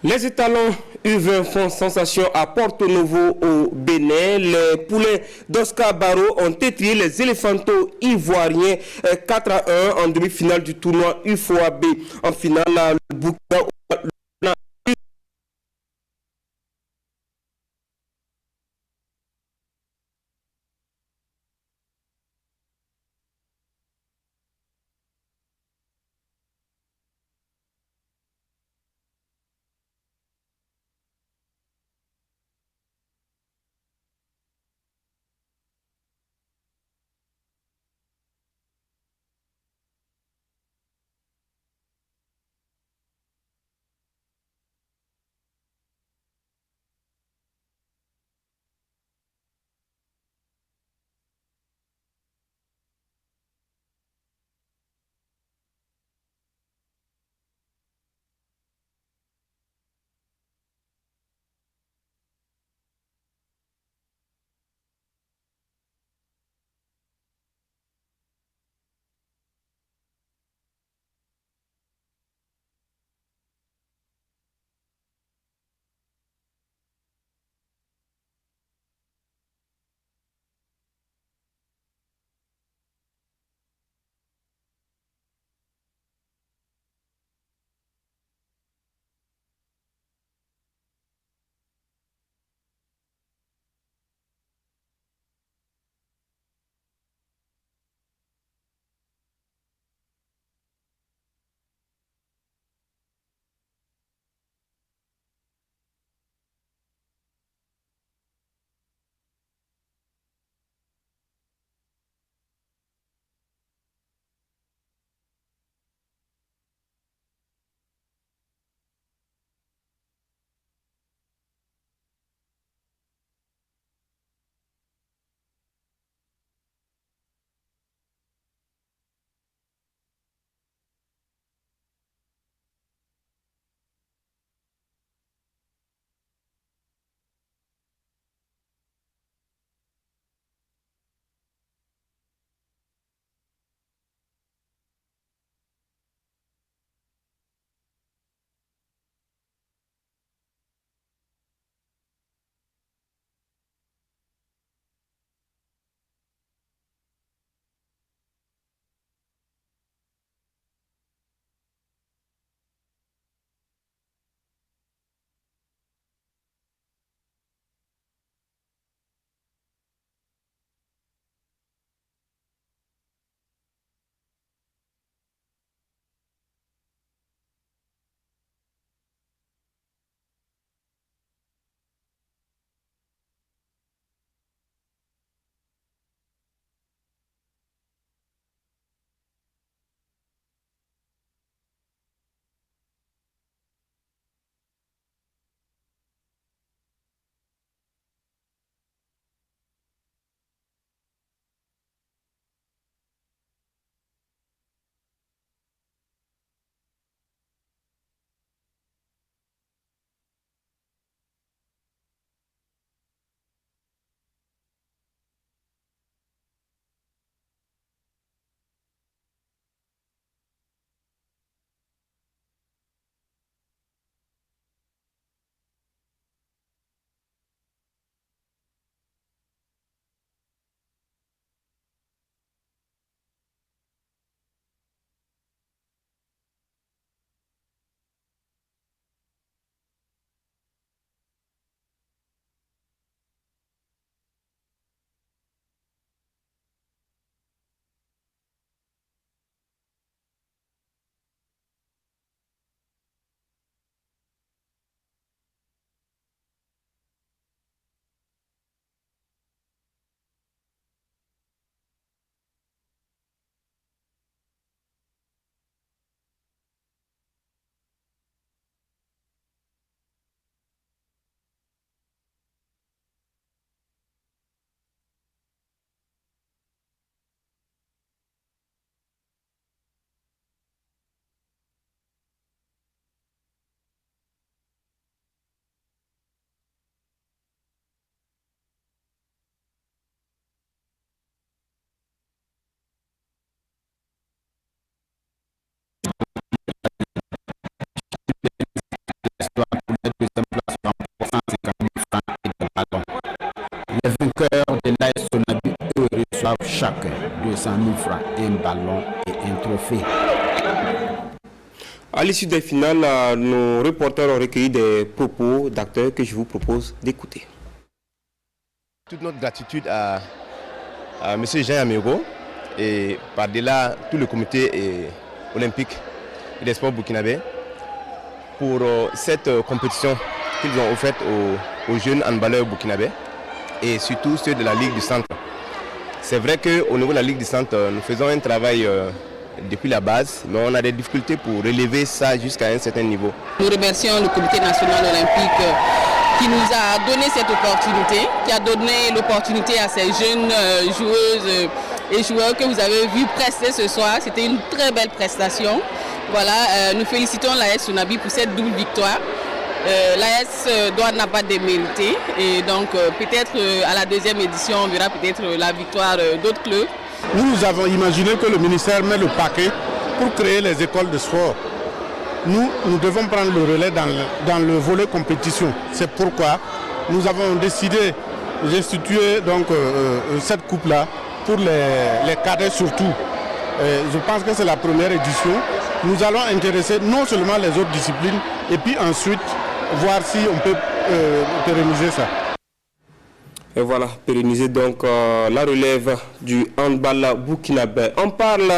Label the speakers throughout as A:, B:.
A: Les étalons U20 font sensation à Porto Novo au Bénin. Les poulets d'Oscar Barrow ont étrié les éléphantos ivoiriens 4-1 en demi-finale du tournoi UFOAB. En finale, le Burkina
B: chacun 200 000 francs, un ballon et un trophée.
A: À l'issue des finales, nos reporters ont recueilli des propos d'acteurs que je vous propose d'écouter.
C: Toute notre gratitude à M. Jean Amiro et par-delà tout le comité olympique et des sports burkinabés pour cette compétition qu'ils ont offerte aux jeunes handballeurs burkinabés et surtout ceux de la Ligue du Centre. C'est vrai qu'au niveau de la Ligue du Centre, nous faisons un travail depuis la base, mais on a des difficultés pour relever ça jusqu'à un certain niveau.
D: Nous remercions le Comité national olympique qui nous a donné cette opportunité, qui a donné l'opportunité à ces jeunes joueuses et joueurs que vous avez vu prester ce soir. C'était une très belle prestation. Voilà, nous félicitons l'AS Sonabi pour cette double victoire. L'AS Douane n'a pas démérité et donc peut-être à la deuxième édition on verra peut-être la victoire d'autres clubs.
E: Nous avons imaginé que le ministère met le paquet pour créer les écoles de sport. Nous devons prendre le relais dans le volet compétition. C'est pourquoi nous avons décidé d'instituer donc cette coupe-là pour les cadets surtout. Je pense que c'est la première édition. Nous allons intéresser non seulement les autres disciplines et puis ensuite voir si on peut pérenniser ça.
A: Et voilà, pérenniser donc la relève du handball burkinabé. On parle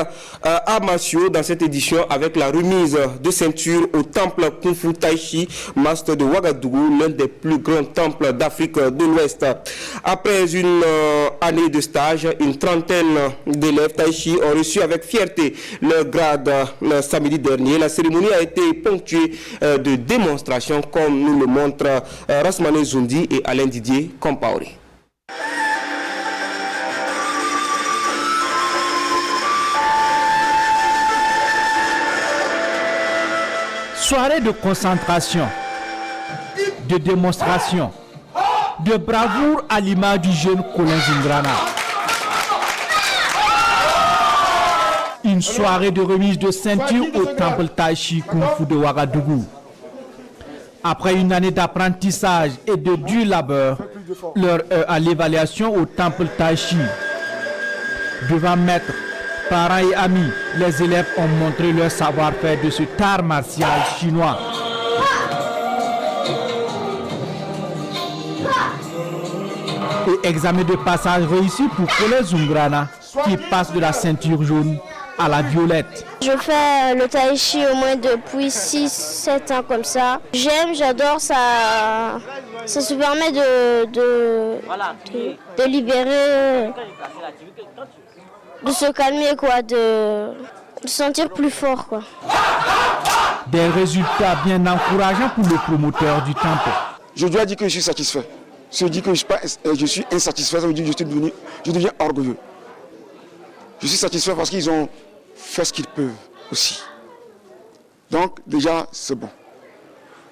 A: à Massio dans cette édition avec la remise de ceinture au temple Kung Fu Tai Chi, master de Ouagadougou, l'un des plus grands temples d'Afrique de l'Ouest. Après une année de stage, une trentaine d'élèves Tai Chi ont reçu avec fierté leur grade le samedi dernier. La cérémonie a été ponctuée de démonstrations comme nous le montrent Rasmane Zoundi et Alain Didier Compaoré.
B: Soirée de concentration, de démonstration, de bravoure à l'image du jeune Colin Zingrana. Une soirée de remise de ceinture au temple Tai Chi Kung Fu de Ouagadougou. Après une année d'apprentissage et de dur labeur, leur à l'évaluation au temple Tai Chi. Devant maître, parents et amis, les élèves ont montré leur savoir-faire de ce art martial chinois. Et examen de passage réussi pour Colin Zingrana qui passe de la ceinture jaune à la violette.
F: Je fais le tai chi au moins depuis 6-7 ans comme ça. J'aime, j'adore, ça se permet de libérer, de se calmer, quoi, de sentir plus fort, quoi.
B: Des résultats bien encourageants pour le promoteur du temple.
G: Je dois dire que je suis satisfait. Si je dis que je suis insatisfait, ça veut dire que je deviens orgueilleux. Je suis satisfait parce qu'ils ont fait ce qu'ils peuvent aussi. Donc déjà, c'est bon.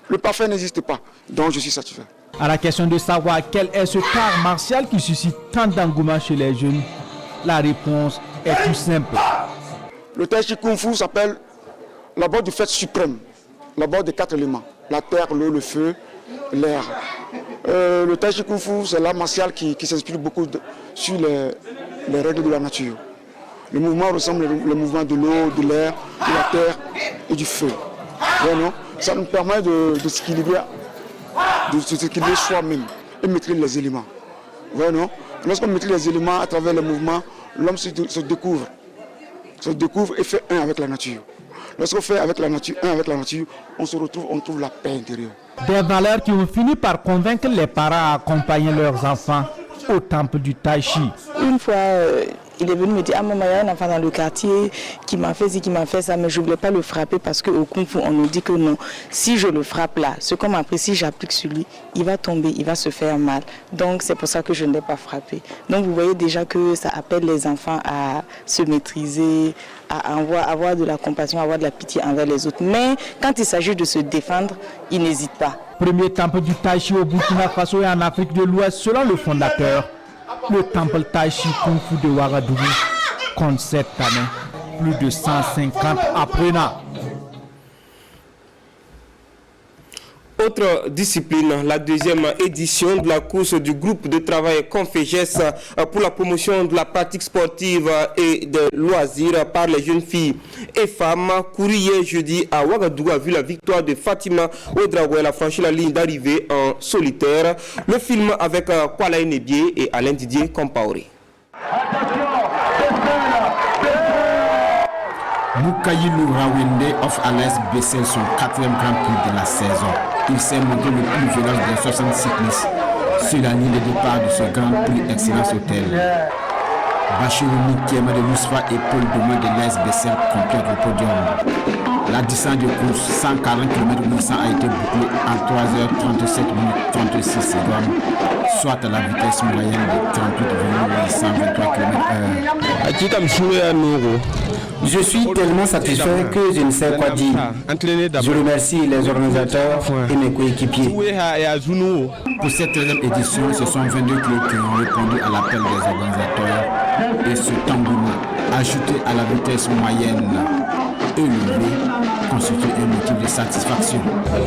G: Le parfait n'existe pas, donc je suis satisfait.
B: À la question de savoir quel est ce art martial qui suscite tant d'engouement chez les jeunes, la réponse est tout simple.
G: Le Tai Chi Kung Fu s'appelle la boîte du fait suprême, la boîte des 4 éléments, la terre, l'eau, le feu, l'air. Le Tai Chi Kung Fu, c'est l'art martial qui s'inspire beaucoup sur les règles de la nature. Le mouvement ressemble au mouvement de l'eau, de l'air, de la terre et du feu. Vraiment, ça nous permet de s'équilibrer soi-même et maîtriser les éléments. Vraiment, lorsqu'on maîtrise les éléments à travers le mouvement, l'homme se découvre et fait un avec la nature. Lorsqu'on fait un avec la nature, on se retrouve, on trouve la paix intérieure.
B: Des valeurs qui ont fini par convaincre les parents à accompagner leurs enfants au temple du Tai Chi.
H: Une fois, il est venu me dire, ah maman, il y a un enfant dans le quartier qui m'a fait ci, qui m'a fait ça, mais je ne voulais pas le frapper parce qu'au Kung Fu, on nous dit que non. Si je le frappe là, ce qu'on m'a appris, si j'applique sur lui, il va tomber, il va se faire mal. Donc c'est pour ça que je ne l'ai pas frappé. Donc vous voyez déjà que ça appelle les enfants à se maîtriser, à avoir de la compassion, à avoir de la pitié envers les autres. Mais quand il s'agit de se défendre, ils n'hésitent pas.
B: Premier temple du Tai Chi au Burkina Faso et en Afrique de l'Ouest, selon le fondateur. Le temple Tai Chi Kung Fu de Ouagadougou compte cette année plus de 150 apprenants.
A: Autre discipline, la deuxième édition de la course du groupe de travail Conféges pour la promotion de la pratique sportive et des loisirs par les jeunes filles et femmes. Couru hier jeudi à Ouagadougou a vu la victoire de Fatima Ouedraogo. Elle a franchi la ligne d'arrivée en solitaire. Le film avec Kwala Enebie et Alain Didier Compaoré.
I: Moukayilou Rawende offre à l'AS Bessel son 4e Grand Prix de la saison. Il s'est montré le plus violent des 60 cyclistes sur la ligne de départ de ce Grand Prix Excellence Hotel. Bachirou Mikiema de Mousfa et Paul Domain de l'AS Bessel complètent le podium. La distance de course 140 km 800 a été bouclée en 3h37 minutes 36 secondes, soit à la vitesse moyenne de 38,823 km/h.
J: Je suis tellement satisfait que je ne sais quoi dire. Je remercie les organisateurs et mes coéquipiers.
I: Pour cette 13e édition, ce sont 22 clubs qui ont répondu à l'appel des organisateurs et ce engouement, ajouté à la vitesse moyenne élevée, constitue un motif de satisfaction.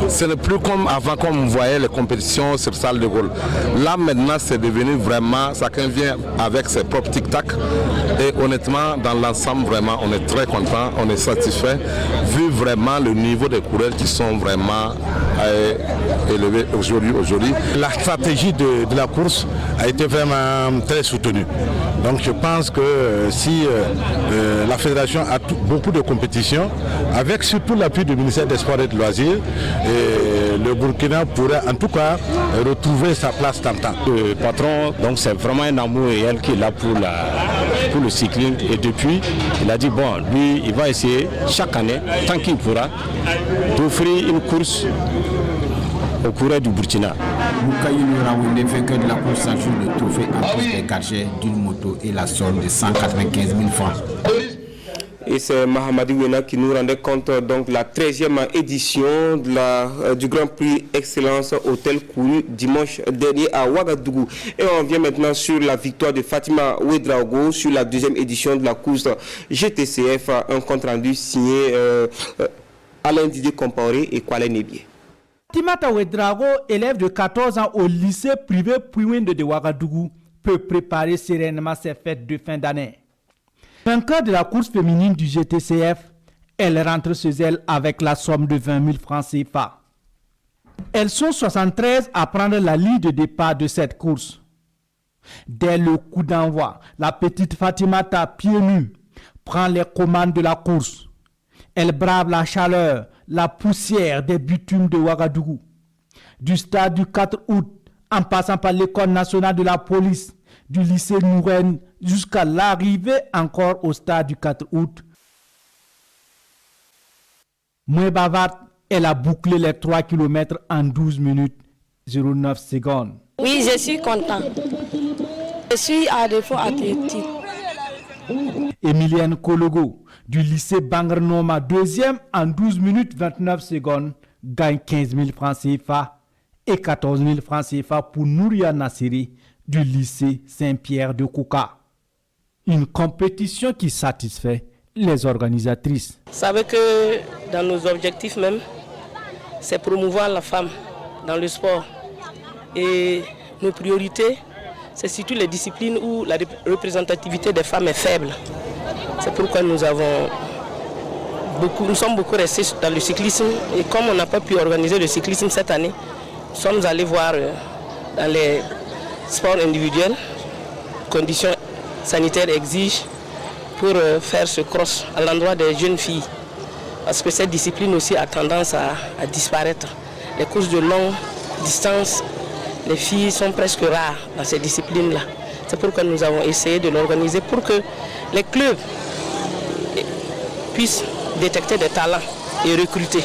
K: Ce n'est plus comme avant, comme on voyait les compétitions sur salle de Gaulle. Là maintenant c'est devenu vraiment, chacun vient avec ses propres tic-tac et honnêtement dans l'ensemble vraiment on est très content, on est satisfait vu vraiment le niveau des coureurs qui sont vraiment élevés aujourd'hui.
E: La stratégie de la course a été vraiment très soutenue. Donc je pense que si la fédération a beaucoup de compétitions, avec surtout l'appui du ministère des Sports et de Loisirs, et le Burkina pourrait en tout cas retrouver sa place d'antan.
L: Le patron, donc c'est vraiment un amour réel qui est là pour le cyclisme et depuis il a dit bon lui il va essayer chaque année tant qu'il pourra d'offrir une course au coureur du Burkina.
I: Moukayilou Rawende, vainqueur de la course, ajoute le trophée en plus des gadgets d'une moto et la somme de 195 000 francs.
A: Et c'est Mahamadou Wena qui nous rendait compte donc de la 13e édition du Grand Prix Excellence Hôtel couru dimanche dernier à Ouagadougou. Et on vient maintenant sur la victoire de Fatima Ouedraogo sur la 2e édition de la course GTCF. Un compte rendu signé Alain Didier Compaoré et Kwala Enebie.
B: Fatimata Ouedraogo, élève de 14 ans au lycée privé Puiwende de Ouagadougou, peut préparer sereinement ses fêtes de fin d'année. Vainqueur de la course féminine du GTCF, elle rentre chez elle avec la somme de 20 000 francs CFA. Elles sont 73 à prendre la ligne de départ de cette course. Dès le coup d'envoi, la petite Fatimata, pieds nus, prend les commandes de la course. Elle brave la chaleur, la poussière des bitumes de Ouagadougou. Du stade du 4 août, en passant par l'école nationale de la police, du lycée Nouren jusqu'à l'arrivée encore au stade du 4 août. Moins bavarde, elle a bouclé les 3 km en 12 minutes 09 secondes.
M: Oui, je suis content. Je suis à défaut athlétique.
B: Emilienne Kologo, du lycée Bangernoma, 2e en 12 minutes 29 secondes, gagne 15 000 francs CFA et 14 000 francs CFA pour Nouria Nassiri, du lycée Saint-Pierre de Kouka. Une compétition qui satisfait les organisatrices.
H: Vous savez que dans nos objectifs même, c'est promouvoir la femme dans le sport. Et nos priorités, c'est surtout les disciplines où la représentativité des femmes est faible. C'est pourquoi nous sommes beaucoup restés dans le cyclisme. Et comme on n'a pas pu organiser le cyclisme cette année, nous sommes allés voir dans les sports individuels, conditions sanitaires exigent pour faire ce cross à l'endroit des jeunes filles. Parce que cette discipline aussi a tendance à disparaître. Les courses de longue distance, les filles sont presque rares dans ces disciplines-là. C'est pourquoi nous avons essayé de l'organiser pour que les clubs puissent détecter des talents et recruter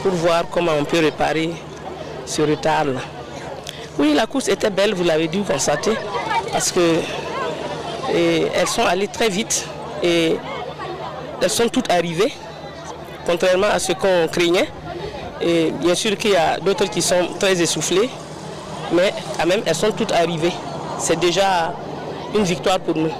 H: pour voir comment on peut réparer ce retard-là. Oui, la course était belle, vous l'avez dû constater, parce que elles sont allées très vite et elles sont toutes arrivées, contrairement à ce qu'on craignait. Et bien sûr qu'il y a d'autres qui sont très essoufflées, mais quand même elles sont toutes arrivées. C'est déjà une victoire pour nous.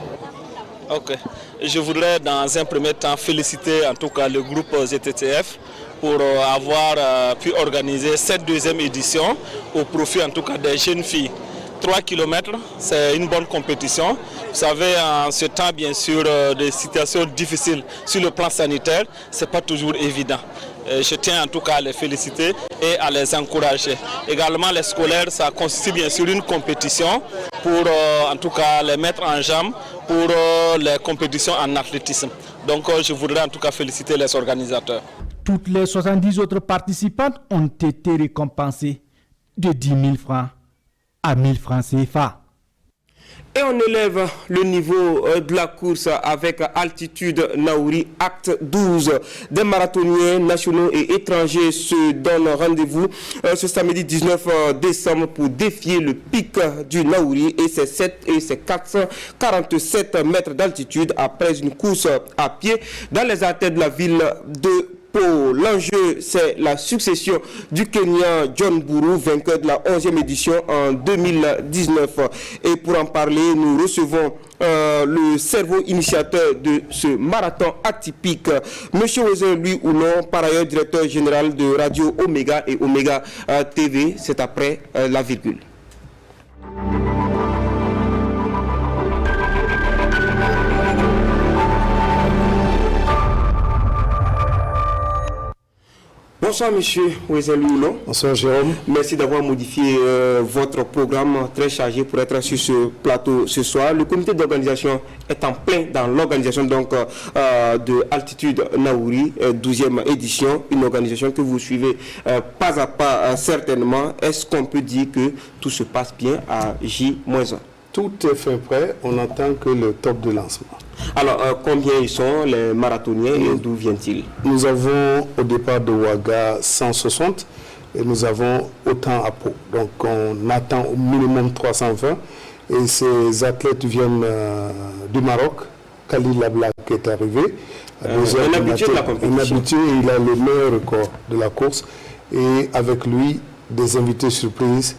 N: Ok. Je voudrais dans un premier temps féliciter en tout cas le groupe GTCF pour avoir pu organiser cette deuxième édition au profit en tout cas des jeunes filles. 3 km, c'est une bonne compétition. Vous savez, en ce temps, bien sûr, des situations difficiles sur le plan sanitaire, ce n'est pas toujours évident. Je tiens en tout cas à les féliciter et à les encourager. Également, les scolaires, ça constitue bien sûr une compétition pour en tout cas les mettre en jambe pour les compétitions en athlétisme. Donc, je voudrais en tout cas féliciter les organisateurs.
B: Toutes les 70 autres participantes ont été récompensées de 10 000 francs à 1 000 francs CFA.
A: Et on élève le niveau de la course avec Altitude Naouri Acte 12. Des marathoniens nationaux et étrangers se donnent rendez-vous ce samedi 19 décembre pour défier le pic du Naouri et ses 447 mètres d'altitude après une course à pied dans les artères de la ville de L'enjeu, c'est la succession du Kenyan John Buru, vainqueur de la 11e édition en 2019. Et pour en parler, nous recevons le cerveau initiateur de ce marathon atypique, Monsieur Wezer, lui ou non, par ailleurs directeur général de Radio Omega et Omega TV. C'est après la virgule. Bonsoir Monsieur Wezeloulo.
E: Bonsoir Jérôme.
A: Merci d'avoir modifié votre programme très chargé pour être sur ce plateau ce soir. Le comité d'organisation est en plein dans l'organisation donc de Altitude Naouri, 12e édition, une organisation que vous suivez pas à pas certainement. Est-ce qu'on peut dire que tout se passe bien à J-1?
E: Tout est fait prêt, on n'attend que le top de lancement.
A: Alors, combien ils sont les marathoniens et d'où viennent-ils?
E: Nous avons au départ de Ouaga 160 et nous avons autant à Pau. Donc on attend au minimum 320 et ces athlètes viennent du Maroc. Khalil Lablak est arrivé.
A: Un habitué de la compétition.
E: Un habitué, il a le meilleur record de la course et avec lui des invités surprises,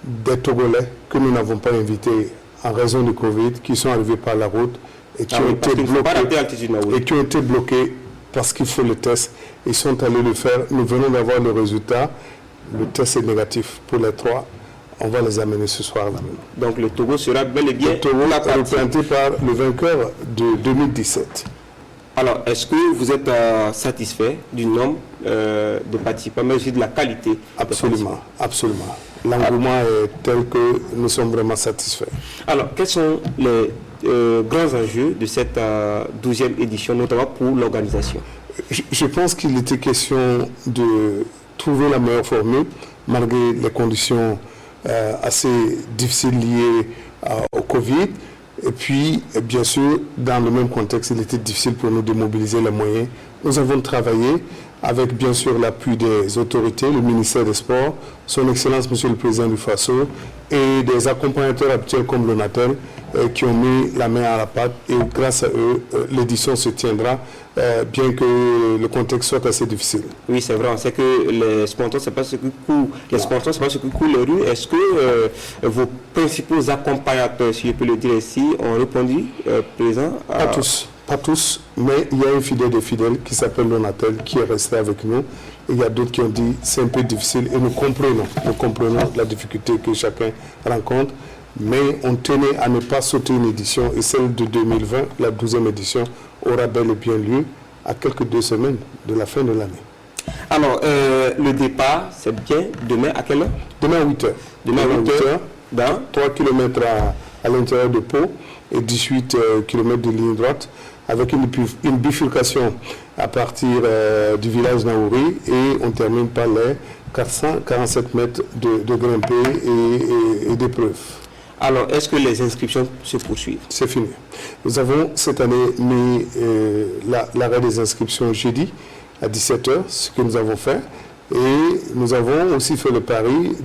E: des Togolais que nous n'avons pas invités en raison du Covid, qui sont arrivés par la route et qui ont été bloqués parce qu'il faut le test. Ils sont allés le faire. Nous venons d'avoir le résultat. Le test est négatif pour les 3. On va les amener ce soir là même.
A: Donc le Togo sera bel et bien
E: représenté par le vainqueur de 2017.
A: Alors, est-ce que vous êtes satisfait du nombre de participants, mais aussi de la qualité?
E: Absolument, absolument. L'engouement est tel que nous sommes vraiment satisfaits.
A: Alors, quels sont les grands enjeux de cette 12e édition, notamment pour l'organisation?
E: Je pense qu'il était question de trouver la meilleure formule, malgré les conditions assez difficiles liées au Covid. Et puis, bien sûr, dans le même contexte, il était difficile pour nous de mobiliser les moyens. Nous avons travaillé avec, bien sûr, l'appui des autorités, le ministère des Sports, son Excellence, Monsieur le Président du FASO, et des accompagnateurs habituels comme l'ONATEL, qui ont mis la main à la pâte. Et grâce à eux, l'édition se tiendra, bien que le contexte soit assez difficile.
A: Oui, c'est vrai. On sait que les sponsors, c'est pas ce qui court. Les sponsors, c'est pas ce qui court les rues. Est-ce que vos principaux accompagnateurs, si je peux le dire ici, ont répondu présent?
E: Pas tous, mais il y a un fidèle des fidèles qui s'appelle Lonatel, qui est resté avec nous. Et il y a d'autres qui ont dit c'est un peu difficile et nous comprenons la difficulté que chacun rencontre. Mais on tenait à ne pas sauter une édition et celle de 2020, la 12e édition, aura bel et bien lieu à quelques 2 semaines de la fin de l'année.
A: Alors, le départ, c'est bien demain à quelle heure?
E: Demain à 8h.
A: Demain à 8h,
E: dans 3 km à l'intérieur de Pau et 18 km de ligne droite, avec une bifurcation à partir du village Naouri et on termine par les 447 mètres de grimpée et d'épreuve.
A: Alors, est-ce que les inscriptions se poursuivent?
E: C'est fini. Nous avons cette année mis l'arrêt des inscriptions jeudi à 17h, ce que nous avons fait. Et nous avons aussi fait le pari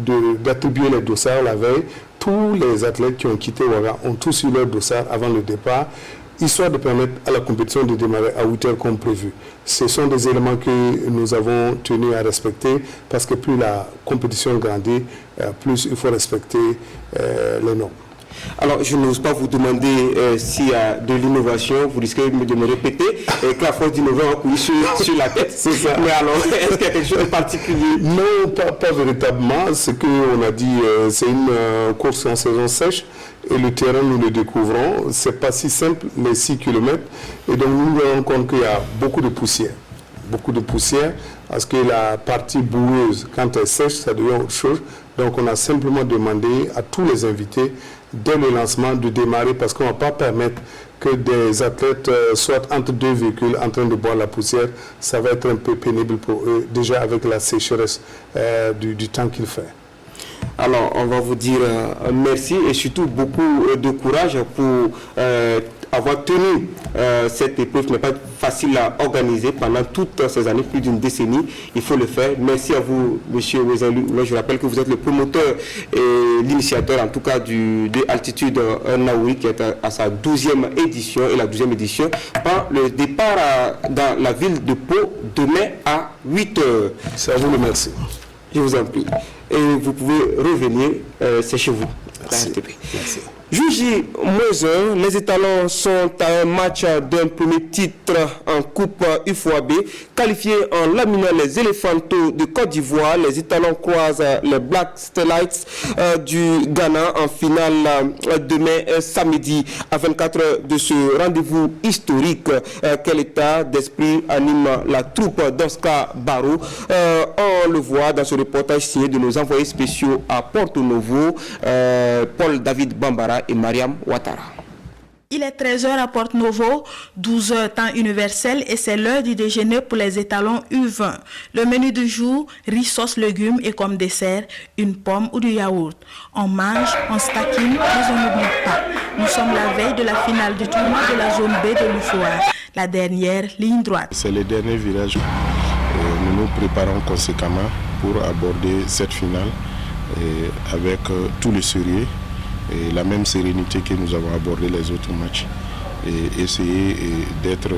E: d'attribuer les dossards la veille. Tous les athlètes qui ont quitté Ouaga ont tous eu leur dossard avant le départ, histoire de permettre à la compétition de démarrer à 8h comme prévu. Ce sont des éléments que nous avons tenu à respecter parce que plus la compétition grandit, plus il faut respecter les normes.
A: Alors, je n'ose pas vous demander s'il y a de l'innovation, vous risquez de me répéter, et que la force d'innover a couru sur la tête, c'est ça. Mais alors, est-ce qu'il y a quelque chose de particulier?
O: Non, pas véritablement. Ce qu'on a dit, c'est une course en saison sèche, et le terrain, nous le découvrons. C'est pas si simple, les 6 km. Et donc, nous nous rendons compte qu'il y a beaucoup de poussière. Beaucoup de poussière, parce que la partie boueuse, quand elle sèche, ça devient autre chose. Donc, on a simplement demandé à tous les invités, dès le lancement, de démarrer, parce qu'on ne va pas permettre que des athlètes soient entre deux véhicules en train de boire la poussière. Ça va être un peu pénible pour eux, déjà avec la sécheresse du temps qu'il fait.
A: Alors, on va vous dire merci et surtout beaucoup de courage pour avoir tenu cette épreuve qui n'est pas facile à organiser pendant toutes ces années, plus d'une décennie. Il faut le faire. Merci à vous, M. Ouezin-Louis. Je rappelle que vous êtes le promoteur et l'initiateur, en tout cas, de Altitude Naouri, qui est à sa 12e édition. Et la 12e édition par le départ dans la ville de Pau demain à 8h.
O: C'est à vous le merci.
A: Je vous en prie. Et vous pouvez revenir, c'est chez vous.
O: Merci. Merci.
A: Juge Moisin, les étalons sont à un match d'un premier titre en Coupe UFOAB. Qualifiés en laminant les éléphantaux de Côte d'Ivoire, les étalons croisent les Black Starlights du Ghana en finale demain samedi à 24 heures de ce rendez-vous historique. Quel état d'esprit anime la troupe d'Oscar Barrow? On le voit dans ce reportage signé de nos envoyés spéciaux à Porto Novo, Paul David Bambara et Mariam Ouattara.
P: Il est 13h à Porto Novo, 12h temps universel et c'est l'heure du déjeuner pour les étalons U20. Le menu du jour, riz, sauce, légumes et comme dessert, une pomme ou du yaourt. On mange, on stackine, mais on n'oublie pas. Nous sommes la veille de la finale du tournoi de la zone B de l'UFOA, la dernière ligne droite.
E: C'est le dernier virage. Nous nous préparons conséquemment pour aborder cette finale avec tout le sérieux et la même sérénité que nous avons abordé les autres matchs et essayer d'être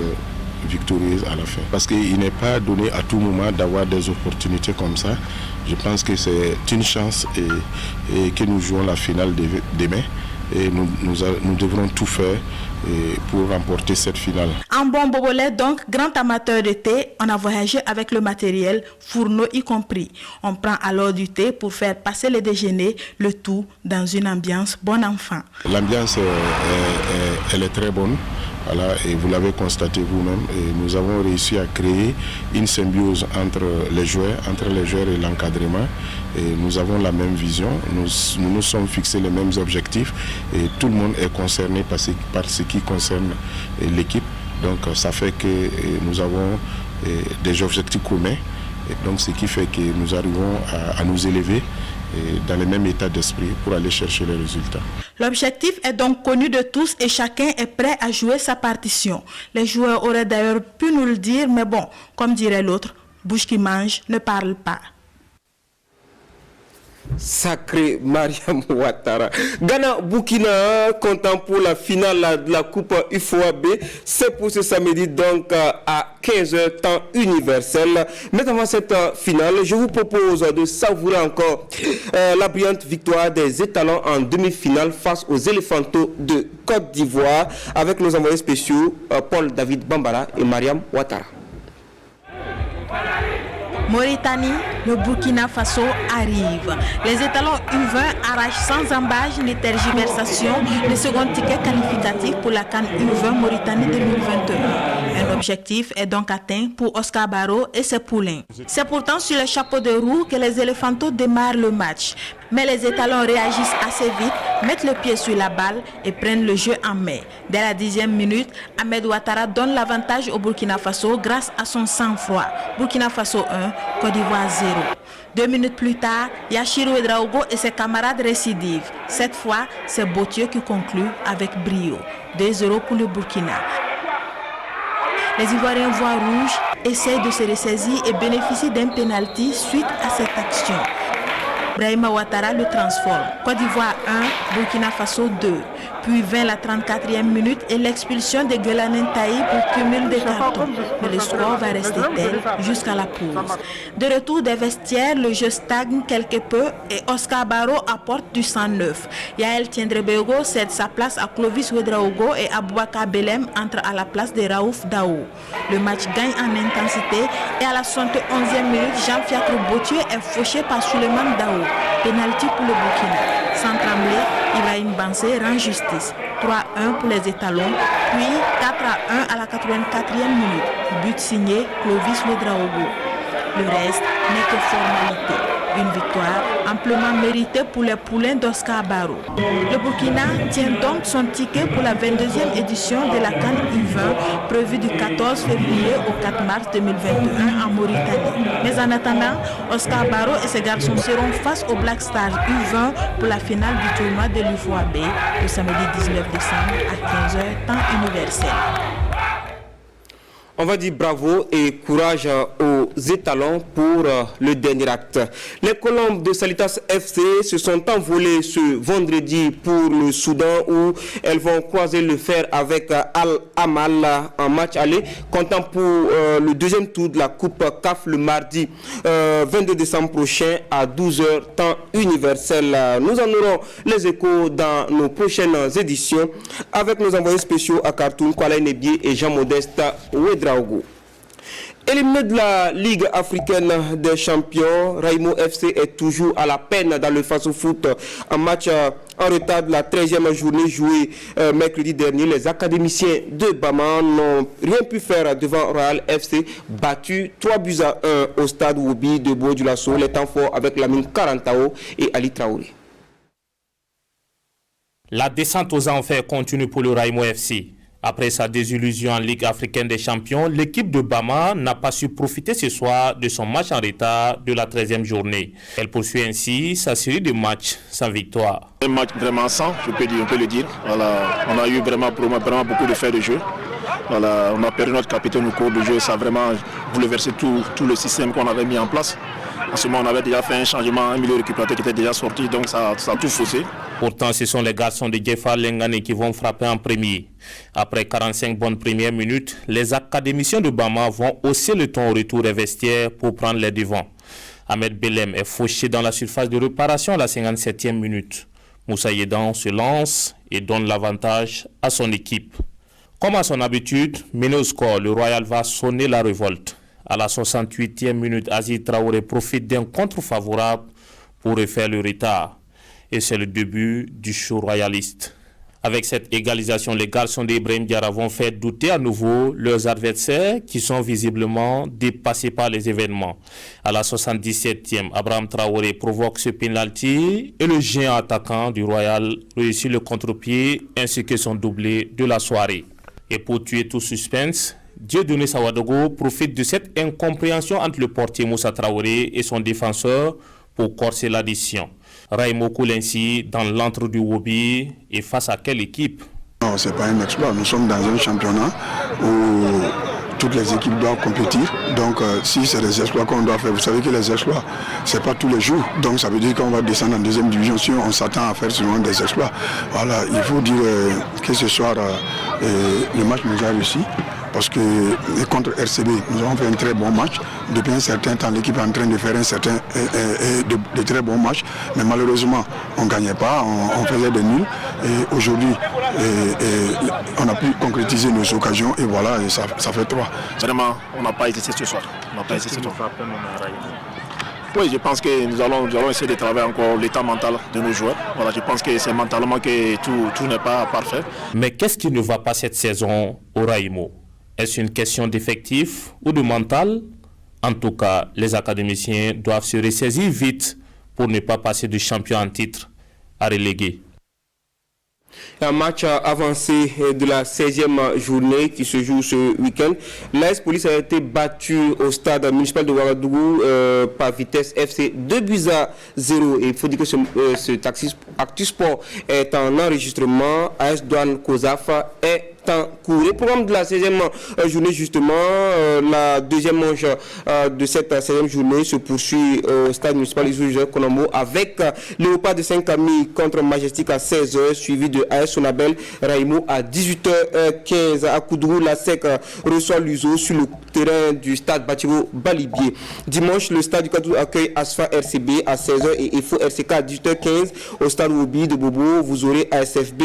E: victorieuse à la fin. Parce qu'il n'est pas donné à tout moment d'avoir des opportunités comme ça. Je pense que c'est une chance et que nous jouons la finale demain. Et nous devrons tout faire pour remporter cette finale.
P: En bon bobolet donc, grand amateur de thé, on a voyagé avec le matériel, fourneau y compris. On prend alors du thé pour faire passer le déjeuner, le tout dans une ambiance bon enfant.
E: L'ambiance, elle est très bonne. Voilà, et vous l'avez constaté vous-même, nous avons réussi à créer une symbiose entre les joueurs et l'encadrement. Et nous avons la même vision, nous sommes fixés les mêmes objectifs et tout le monde est concerné par ce qui concerne l'équipe. Donc ça fait que nous avons des objectifs communs, et donc ce qui fait que nous arrivons à nous élever dans le même état d'esprit pour aller chercher les résultats.
P: L'objectif est donc connu de tous et chacun est prêt à jouer sa partition. Les joueurs auraient d'ailleurs pu nous le dire, mais bon, comme dirait l'autre, bouche qui mange ne parle pas.
A: Sacré Mariam Ouattara. Ghana-Burkina, content pour la finale de la Coupe UFOAB. C'est pour ce samedi donc à 15h temps universel. Mais avant cette finale, je vous propose de savourer encore la brillante victoire des étalons en demi-finale face aux éléphantaux de Côte d'Ivoire avec nos envoyés spéciaux Paul David Bambara et Mariam Ouattara.
P: Mauritanie, le Burkina Faso arrive. Les étalons U20 arrachent sans embâche ni tergiversation le second ticket qualificatif pour la CAN U20 Mauritanie 2021. Un objectif est donc atteint pour Oscar Barrow et ses poulains. C'est pourtant sur le chapeau de roue que les éléphantaux démarrent le match. Mais les étalons réagissent assez vite, mettent le pied sur la balle et prennent le jeu en main. Dès la 10e minute, Ahmed Ouattara donne l'avantage au Burkina Faso grâce à son sang-froid. Burkina Faso 1, Côte d'Ivoire 0. 2 minutes plus tard, Yachirou Ouedraogo et ses camarades récidivent. Cette fois, c'est Botieu qui conclut avec brio. 2-0 pour le Burkina. Les Ivoiriens voient rouge, essayent de se ressaisir et bénéficient d'un pénalty suite à cette action. Brahima Ouattara le transforme. Côte d'Ivoire 1, Burkina Faso 2. Puis 20 la 34e minute et l'expulsion de Guelanen Taï pour cumul des cartons. Mais le score va rester tel jusqu'à la pause. De retour des vestiaires, le jeu stagne quelque peu et Oscar Barreau apporte du sang neuf. Yael Tiendrebego cède sa place à Clovis Ouedraogo et Aboubakar Belem entre à la place de Raouf Daou. Le match gagne en intensité et à la 71e minute, Jean-Fiacre Bautier est fauché par Souleymane Daou. Pénalty pour le Burkina. Sans trembler, Ibrahim Bansé rend justice. 3-1 pour les étalons, puis 4-1 à la 84e minute. But signé Clovis Ouedraogo. Le reste n'est que formalité. Une victoire amplement méritée pour les poulains d'Oscar Barreau. Le Burkina tient donc son ticket pour la 22e édition de la CAN U20 prévue du 14 février au 4 mars 2021 en Mauritanie. Mais en attendant, Oscar Barreau et ses garçons seront face aux Black Stars U20 pour la finale du tournoi de l'UFOAB le samedi 19 décembre à 15h temps universel.
A: On va dire bravo et courage aux étalons pour le dernier acte. Les Colombes de Salitas FC se sont envolées ce vendredi pour le Soudan où elles vont croiser le fer avec Al-Amal en match aller, comptant pour le deuxième tour de la Coupe CAF le mardi 22 décembre prochain à 12h temps universel. Nous en aurons les échos dans nos prochaines éditions avec nos envoyés spéciaux à Khartoum, Kwala Nebié et Jean-Modeste Ouedraogo. Éliminé de la Ligue africaine des champions, Raimo FC est toujours à la peine dans le face-au-foot. En match en retard de la 13e journée jouée mercredi dernier, les académiciens de Bama n'ont rien pu faire devant Royal FC, battu 3-1 au stade Woubi de Bois-du-Lasso. Les temps forts avec Lamine Karantao et Ali Traoré.
Q: La descente aux enfers continue pour le Raimo FC. Après sa désillusion en Ligue africaine des champions, l'équipe de Bama n'a pas su profiter ce soir de son match en retard de la 13e journée. Elle poursuit ainsi sa série de matchs sans victoire.
R: Un match vraiment sans, on peut le dire. Voilà, on a eu vraiment beaucoup de faits de jeu. Voilà, on a perdu notre capitaine au cours du jeu, ça a vraiment bouleversé tout le système qu'on avait mis en place. En ce moment, on avait déjà fait un changement, un milieu récupérateur qui était déjà sorti, donc ça a tout faussé.
Q: Pourtant, ce sont les garçons de Djefa Lengane qui vont frapper en premier. Après 45 bonnes premières minutes, les académiciens de Bama vont hausser le ton au retour des vestiaires pour prendre les devants. Ahmed Belem est fauché dans la surface de réparation à la 57e minute. Moussa Yedan se lance et donne l'avantage à son équipe. Comme à son habitude, mené au score, le Royal va sonner la révolte. À la 68e minute, Aziz Traoré profite d'un contre favorable pour refaire le retard. Et c'est le début du show royaliste. Avec cette égalisation, les garçons d'Ibrahim Diarra vont faire douter à nouveau leurs adversaires qui sont visiblement dépassés par les événements. À la 77e, Abraham Traoré provoque ce penalty et le géant attaquant du Royal réussit le contre-pied ainsi que son doublé de la soirée. Et pour tuer tout suspense, Dieudonné Sawadogo profite de cette incompréhension entre le portier Moussa Traoré et son défenseur pour corser l'addition. Raimo coule ainsi dans l'antre du Woubi et face à quelle équipe?
S: Non, ce n'est pas un exploit. Nous sommes dans un championnat où toutes les équipes doivent compétir. Donc si c'est des exploits qu'on doit faire, vous savez que les exploits, ce n'est pas tous les jours. Donc ça veut dire qu'on va descendre en deuxième division si on s'attend à faire seulement des exploits. Voilà, il faut dire que ce soir, le match nous a réussi. Parce que contre RCB, nous avons fait un très bon match. Depuis un certain temps, l'équipe est en train de faire de très bons matchs. Mais malheureusement, on ne gagnait pas, on faisait des nuls. Et aujourd'hui, on a pu concrétiser nos occasions. Et voilà, et ça fait 3.
R: Vraiment, on n'a pas hésité ce soir. Oui, je pense que nous allons essayer de travailler encore l'état mental de nos joueurs. Voilà, je pense que c'est mentalement que tout n'est pas parfait.
Q: Mais qu'est-ce qui ne va pas cette saison au Raimo? Est-ce une question d'effectif ou de mental? En tout cas, les académiciens doivent se ressaisir vite pour ne pas passer de champion en titre à relégué.
A: Un match avancé de la 16e journée qui se joue ce week-end. L'AS Police a été battu au stade municipal de Ouagadougou par Vitesse FC 2-0. Et il faut dire que ce Actu Sport est en enregistrement. AS Douane Kozafa est temps court. Le programme de la 16e journée, justement, la deuxième manche de cette 16e journée se poursuit au stade municipal Isoujé Konamo avec Léopard de Saint-Camille contre Majestic à 16h, suivi de AS Sonabel Raimo à 18h15. À Koudougou, la SEC reçoit l'USO sur le terrain du stade Batibo Balibier. Dimanche, le stade du Kadou accueille Asfa RCB à 16h et EFO RCK à 18h15. Au stade Wobi de Bobo, vous aurez ASFB,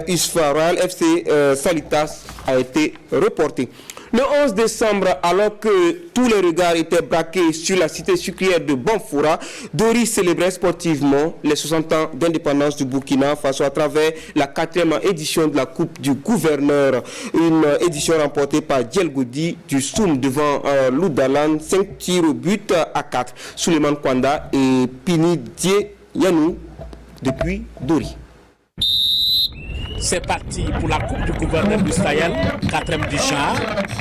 A: Usfaral, FC Salitas a été reporté. Le 11 décembre, alors que tous les regards étaient braqués sur la cité sucrière de Banfoura, Dori célébrait sportivement les 60 ans d'indépendance du Burkina Faso à travers la 4e édition de la Coupe du Gouverneur. Une édition remportée par Djelgodi du Soum devant Loudalan, 5 tirs au but à 4. Souleymane Kwanda et Pini Die Yanou depuis Dori.
T: C'est parti pour la Coupe du Gouverneur du Sahel, 4e du genre.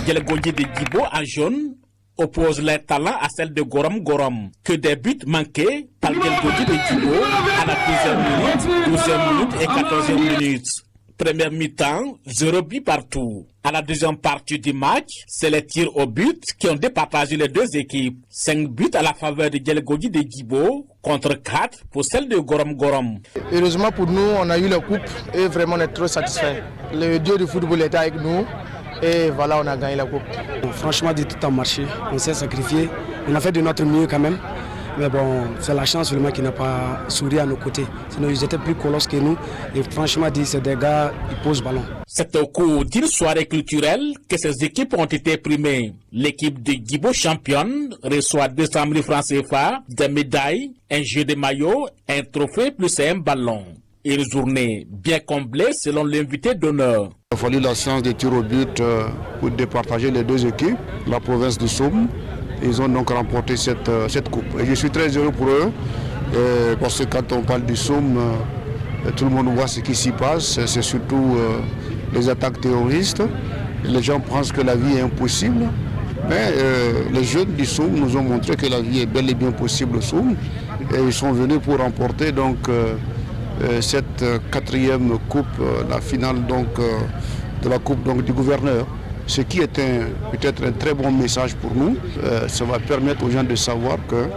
T: Djelgodi de Djibo en jaune oppose les talents à celle de Gorom Gorom. Que des buts manqués par Djelgodi de Djibo à la 2e minute, 12e minute et 14e minute. Première mi-temps, 0 but partout. À la deuxième partie du match, c'est les tirs au but qui ont départagé les deux équipes. 5 buts à la faveur de Djelgodi de Djibo contre 4 pour celle de Gorom Gorom.
U: Heureusement pour nous, on a eu la coupe et vraiment on est trop satisfait. Le dieu du football était avec nous et voilà, on a gagné la coupe.
V: Franchement, tout a marché, on s'est sacrifié, on a fait de notre mieux quand même. Mais bon, c'est la chance seulement qui n'a pas souri à nos côtés. Sinon, ils étaient plus colosses que nous. Et franchement, c'est des gars, ils posent ballon.
T: C'est au cours d'une soirée culturelle que ces équipes ont été primées. L'équipe de Djibo championne reçoit 200 000 francs CFA, des médailles, un jeu de maillot, un trophée plus un ballon. Une journée bien comblée selon l'invité d'honneur.
W: Il a fallu la séance de tir au but pour départager les deux équipes, la province du Soum. Ils ont donc remporté cette coupe. Et je suis très heureux pour eux, parce que quand on parle du Soum, tout le monde voit ce qui s'y passe. C'est surtout les attaques terroristes. Les gens pensent que la vie est impossible. Mais les jeunes du Soum nous ont montré que la vie est bel et bien possible au Soum. Et ils sont venus pour remporter donc, cette 4e coupe, la finale donc, de la coupe donc, du gouverneur. Ce qui est peut-être un très bon message pour nous. Ça va permettre aux gens de savoir que,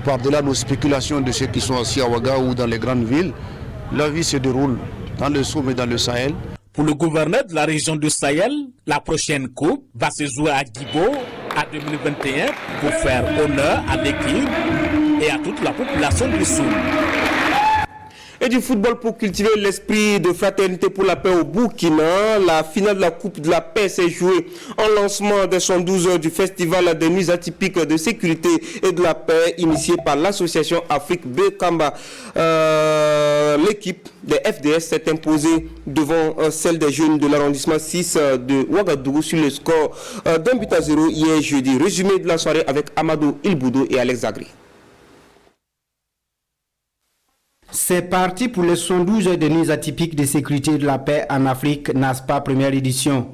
W: par-delà nos spéculations de ceux qui sont assis à Ouaga ou dans les grandes villes, la vie se déroule dans le Soum et dans le Sahel.
T: Pour le gouverneur de la région du Sahel, la prochaine coupe va se jouer à Djibo en 2021 pour faire honneur à l'équipe et à toute la population du Soum.
A: Et du football pour cultiver l'esprit de fraternité pour la paix au Burkina. La finale de la Coupe de la paix s'est jouée en lancement des 112 heures du festival des nuits atypiques de sécurité et de la paix initié par l'association Afrique Bekamba. L'équipe des FDS s'est imposée devant celle des jeunes de l'arrondissement 6 de Ouagadougou sur le score d'1-0 hier jeudi. Résumé de la soirée avec Amadou Ilboudo et Alex Zagri.
J: C'est parti pour les 112 heures de nuits atypiques de sécurité et de la paix en Afrique, NASPA première édition.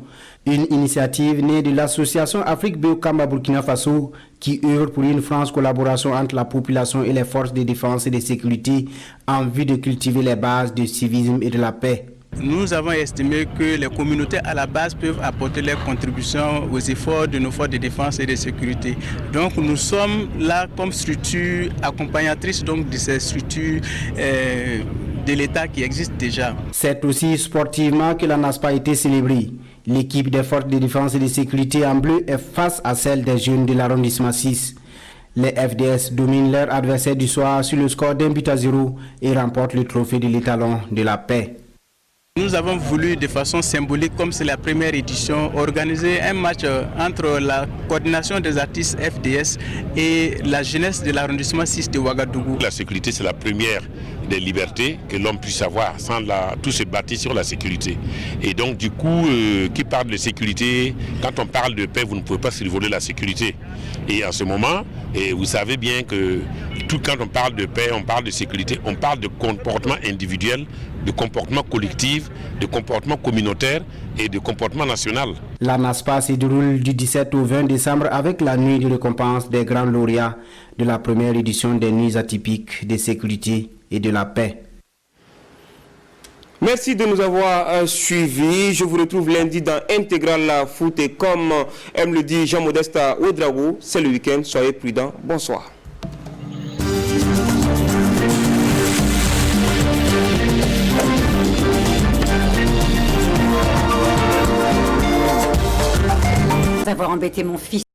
J: Une initiative née de l'association Afrique Bekamba Burkina Faso qui œuvre pour une franche collaboration entre la population et les forces de défense et de sécurité en vue de cultiver les bases du civisme et de la paix.
X: Nous avons estimé que les communautés à la base peuvent apporter leur contribution aux efforts de nos forces de défense et de sécurité. Donc nous sommes là comme structure accompagnatrice donc, de ces structures de l'État qui existent déjà.
J: C'est aussi sportivement que la NASPA a été célébrée. L'équipe des forces de défense et de sécurité en bleu est face à celle des jeunes de l'arrondissement 6. Les FDS dominent leur adversaire du soir sur le score d'1-0 et remportent le trophée de l'étalon de la paix.
X: Nous avons voulu de façon symbolique, comme c'est la première édition, organiser un match entre la coordination des artistes FDS et la jeunesse de l'arrondissement 6 de Ouagadougou.
Y: La sécurité, c'est la première des libertés que l'homme puisse avoir. Sans tout se bâtit sur la sécurité. Et donc, du coup, qui parle de sécurité, quand on parle de paix, vous ne pouvez pas survoler la sécurité. Et en ce moment, et vous savez bien que quand on parle de paix, on parle de sécurité, on parle de comportement individuel, de comportement collectif, de comportement communautaire et de comportement national.
J: La NASPA se déroule du 17 au 20 décembre avec la nuit de récompense des grands lauréats de la première édition des nuits atypiques de sécurité et de la paix.
A: Merci de nous avoir suivis. Je vous retrouve lundi dans Intégral Foot et comme aime le dit Jean-Modeste Ouedraogo, c'est le week-end. Soyez prudents. Bonsoir.
C: D'avoir embêté mon fils.